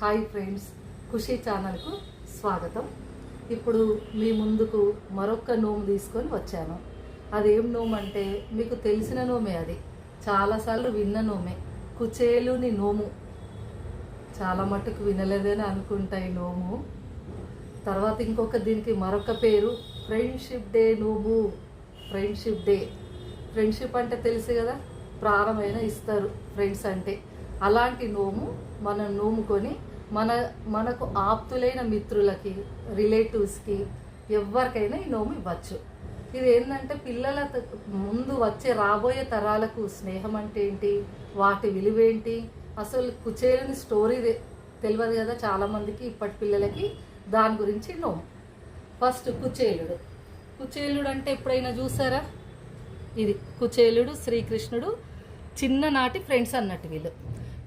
Hi friends, ఖుషి ఛానల్కు స్వాగతం. ఇప్పుడు మీ ముందుకు మరొక నోము తీసుకొని వచ్చాను. అదేం నోము అంటే మీకు తెలిసిన నోమే, అది చాలాసార్లు విన్న నోమే, కుచేలుని నోము. చాలా మట్టుకు వినలేదని అనుకుంటా ఈ నోము. తర్వాత ఇంకొక దీనికి మరొక పేరు ఫ్రెండ్షిప్ డే నోము. ఫ్రెండ్షిప్ డే, ఫ్రెండ్షిప్ అంటే తెలుసు కదా, ప్రాణమైన ఇస్తారు ఫ్రెండ్స్ అంటే. అలాంటి నోము మనం నోముకొని మనకు ఆప్తులైన మిత్రులకి, రిలేటివ్స్కి, ఎవరికైనా ఈ నోము ఇవ్వచ్చు. ఇది ఏంటంటే పిల్లల ముందు వచ్చే రాబోయే తరాలకు స్నేహం అంటే ఏంటి, వాటి విలువేంటి, అసలు కుచేలుని స్టోరీ తెలియదు కదా చాలామందికి, ఇప్పటి పిల్లలకి. దాని గురించి నోము. ఫస్ట్ కుచేలుడు. కుచేలుడు అంటే ఎప్పుడైనా చూసారా? ఇది కుచేలుడు, శ్రీకృష్ణుడు చిన్ననాటి ఫ్రెండ్స్ అన్నట్టు వీళ్ళు.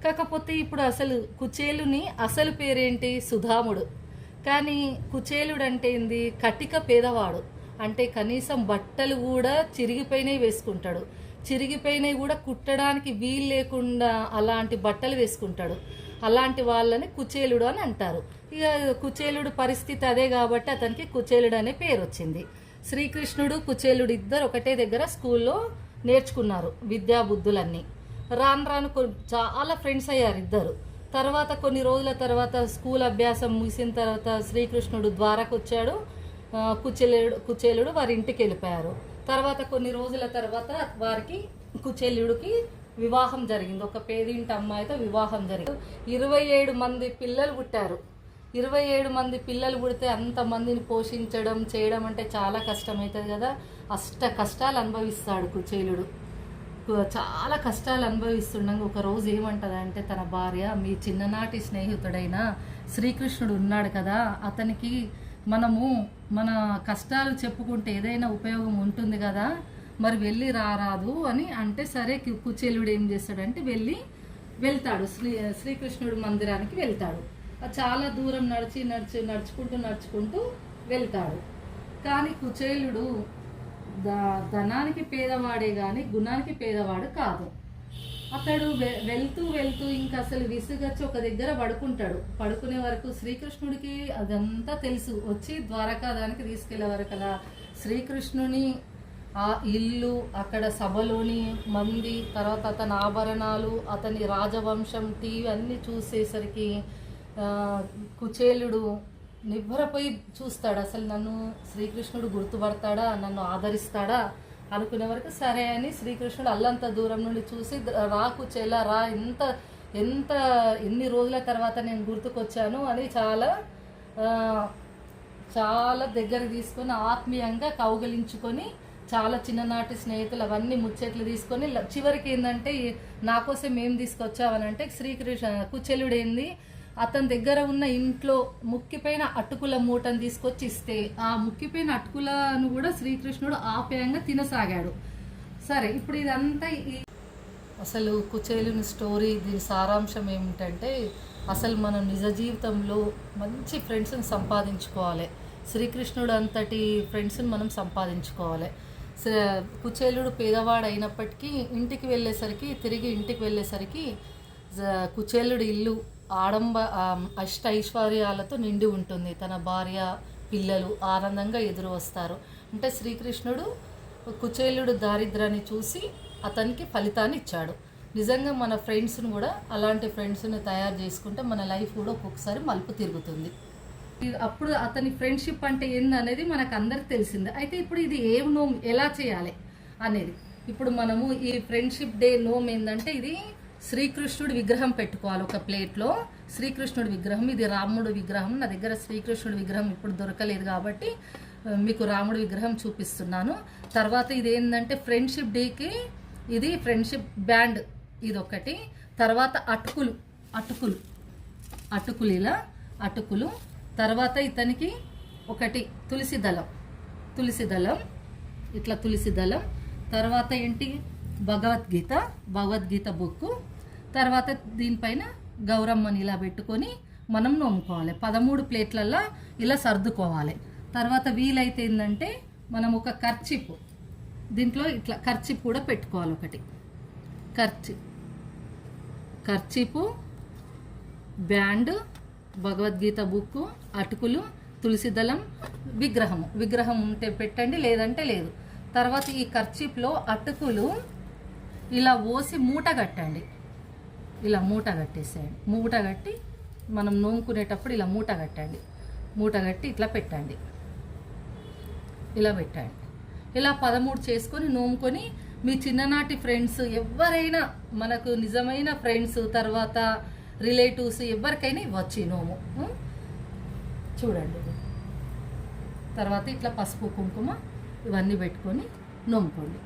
కాకపోతే ఇప్పుడు అసలు కుచేలుని అసలు పేరేంటి? సుధాముడు. కానీ కుచేలుడు అంటే ఏంది? కటిక పేదవాడు. అంటే కనీసం బట్టలు కూడా చిరిగిపోయినవి వేసుకుంటాడు. చిరిగిపోయినవి కూడా కుట్టడానికి వీలు లేకుండా అలాంటి బట్టలు వేసుకుంటాడు. అలాంటి వాళ్ళని కుచేలుడు అని అంటారు. ఇక కుచేలుడు పరిస్థితి అదే కాబట్టి అతనికి కుచేలుడు అనే పేరు వచ్చింది. శ్రీకృష్ణుడు కుచేలుడు ఇద్దరు ఒకటే దగ్గర స్కూల్లో నేర్చుకున్నారు విద్యా బుద్ధులన్నీ. రాను రాను చాలా ఫ్రెండ్స్ అయ్యారు ఇద్దరు. తర్వాత కొన్ని రోజుల తర్వాత స్కూల్ అభ్యాసం ముగిసిన తర్వాత శ్రీకృష్ణుడు ద్వారకు వచ్చాడు, కుచేలుడు వారి ఇంటికి వెళ్ళిపోయారు. తర్వాత కొన్ని రోజుల తర్వాత వారికి కుచేలుడికి వివాహం జరిగింది. ఒక పేదింటి అమ్మాయితో వివాహం జరిగింది. 27 మంది పిల్లలు పుట్టారు. 27 మంది పిల్లలు పుడితే అంతమందిని పోషించడం చేయడం అంటే చాలా కష్టమవుతుంది కదా. కష్టాలు అనుభవిస్తాడు కుచేలుడు. చాలా కష్టాలు అనుభవిస్తుండగా ఒకరోజు ఏమంటదంటే తన భార్య, మీ చిన్ననాటి స్నేహితుడైన శ్రీకృష్ణుడు ఉన్నాడు కదా, అతనికి మనము మన కష్టాలు చెప్పుకుంటే ఏదైనా ఉపయోగం ఉంటుంది కదా, మరి వెళ్ళి రారాదు అని అంటే, సరే కుచేలుడు ఏం చేస్తాడంటే వెళ్తాడు శ్రీకృష్ణుడు మందిరానికి వెళ్తాడు. చాలా దూరం నడుచుకుంటూ వెళ్తాడు. కానీ కుచేలుడు ధనానికి పేదవాడే కానీ గుణానికి పేదవాడు కాదు. అతడు వెళ్తూ ఇంకా అసలు విసుగచ్చి ఒక దగ్గర పడుకుంటాడు. పడుకునే వరకు శ్రీకృష్ణుడికి అదంతా తెలుసు. వచ్చి ద్వారకా దానికి తీసుకెళ్లే వరకు అలా శ్రీకృష్ణుని ఆ ఇల్లు, అక్కడ సభలోని మంది, తర్వాత అతని ఆభరణాలు, అతని రాజవంశం, టీవీ అన్నీ చూసేసరికి కుచేలుడు నివ్వరపోయి చూస్తాడు. అసలు నన్ను శ్రీకృష్ణుడు గుర్తుపడతాడా, నన్ను ఆదరిస్తాడా అనుకునే వరకు సరే అని శ్రీకృష్ణుడు అల్లంత దూరం నుండి చూసి, రా కుచేలా రా, ఎన్ని రోజుల తర్వాత నేను గుర్తుకొచ్చాను అని చాలా దగ్గర తీసుకొని ఆత్మీయంగా కౌగలించుకొని, చాలా చిన్ననాటి స్నేహితులు అవన్నీ ముచ్చట్లు తీసుకొని చివరికి ఏంటంటే, నా కోసం ఏం తీసుకొచ్చావనంటే కుచేలుడు ఏంది, అతని దగ్గర ఉన్న ఇంట్లో ముక్కిపోయిన అటుకుల మూటను తీసుకొచ్చి ఇస్తే ఆ ముక్కిపోయిన అటుకులను కూడా శ్రీకృష్ణుడు ఆప్యాయంగా తినసాగాడు. సరే, ఇప్పుడు ఇదంతా అసలు కుచేలుని స్టోరీ, దీని సారాంశం ఏమిటంటే, అసలు మనం నిజ జీవితంలో మంచి ఫ్రెండ్స్ని సంపాదించుకోవాలి. శ్రీకృష్ణుడు అంతటి ఫ్రెండ్స్ని మనం సంపాదించుకోవాలి. కుచేలుడు పేదవాడు అయినప్పటికీ తిరిగి ఇంటికి వెళ్ళేసరికి కుచేలుడి ఇల్లు ఐశ్వర్యాలతో నిండి ఉంటుంది. తన భార్య, పిల్లలు ఆనందంగా ఎదురు వస్తారు. అంటే శ్రీకృష్ణుడు కుచేలుడు దారిద్ర్యాన్ని చూసి అతనికి ఫలితాన్ని ఇచ్చాడు. నిజంగా మన ఫ్రెండ్స్ని కూడా, అలాంటి ఫ్రెండ్స్ని తయారు చేసుకుంటే మన లైఫ్ కూడా ఒక్కొక్కసారి మలుపు తిరుగుతుంది. అప్పుడు అతని ఫ్రెండ్షిప్ అంటే ఏందనేది మనకు అందరికి తెలిసిందే. అయితే ఇప్పుడు ఇది ఏ నోమ్ ఎలా చేయాలి అనేది, ఇప్పుడు మనము ఈ ఫ్రెండ్షిప్ డే నోమ్ ఏంటంటే, ఇది శ్రీకృష్ణుడి విగ్రహం పెట్టుకోవాలి. ఒక ప్లేట్లో శ్రీకృష్ణుడి విగ్రహం, ఇది రాముడి విగ్రహం. నా దగ్గర శ్రీకృష్ణుడి విగ్రహం ఇప్పుడు దొరకలేదు కాబట్టి మీకు రాముడి విగ్రహం చూపిస్తున్నాను. తర్వాత ఇది ఏంటంటే ఫ్రెండ్షిప్ డేకి ఇది ఫ్రెండ్షిప్ బ్యాండ్, ఇది ఒకటి. తర్వాత అటుకులు. తర్వాత ఇతనికి ఒకటి తులసి దళం, ఇట్లా తులసి దళం. తర్వాత ఏంటి, భగవద్గీత బుక్. తర్వాత దీనిపైన గౌరమ్మని ఇలా పెట్టుకొని మనం నోముకోవాలి. 13 ప్లేట్లల్లో ఇలా సర్దుకోవాలి. తర్వాత వీలైతే ఏంటంటే మనం ఒక కర్చీపు, దీంట్లో ఇట్లా కర్చీపు కూడా పెట్టుకోవాలి. ఒకటి కర్చీపు, బ్యాండ్, భగవద్గీత బుక్కు, అటుకులు, తులసి దళం, విగ్రహం ఉంటే పెట్టండి, లేదంటే లేదు. తర్వాత ఈ కర్చీప్లో అటుకులు ఇలా ఓసి మూట కట్టండి. ఇలా మూట కట్టేసేయండి. మూట కట్టి మనం నోముకునేటప్పుడు ఇలా మూట కట్టండి. మూట కట్టి ఇట్లా పెట్టండి. ఇలా పెట్టండి. ఇలా 13 చేసుకొని నోముకొని మీ చిన్ననాటి ఫ్రెండ్స్ ఎవరైనా, మనకు నిజమైన ఫ్రెండ్స్, తర్వాత రిలేటివ్స్ ఎవరికైనా ఇవ్వచ్చు ఈ నోము. చూడండి. తర్వాత ఇట్లా పసుపు కుంకుమ ఇవన్నీ పెట్టుకొని నోముకోండి.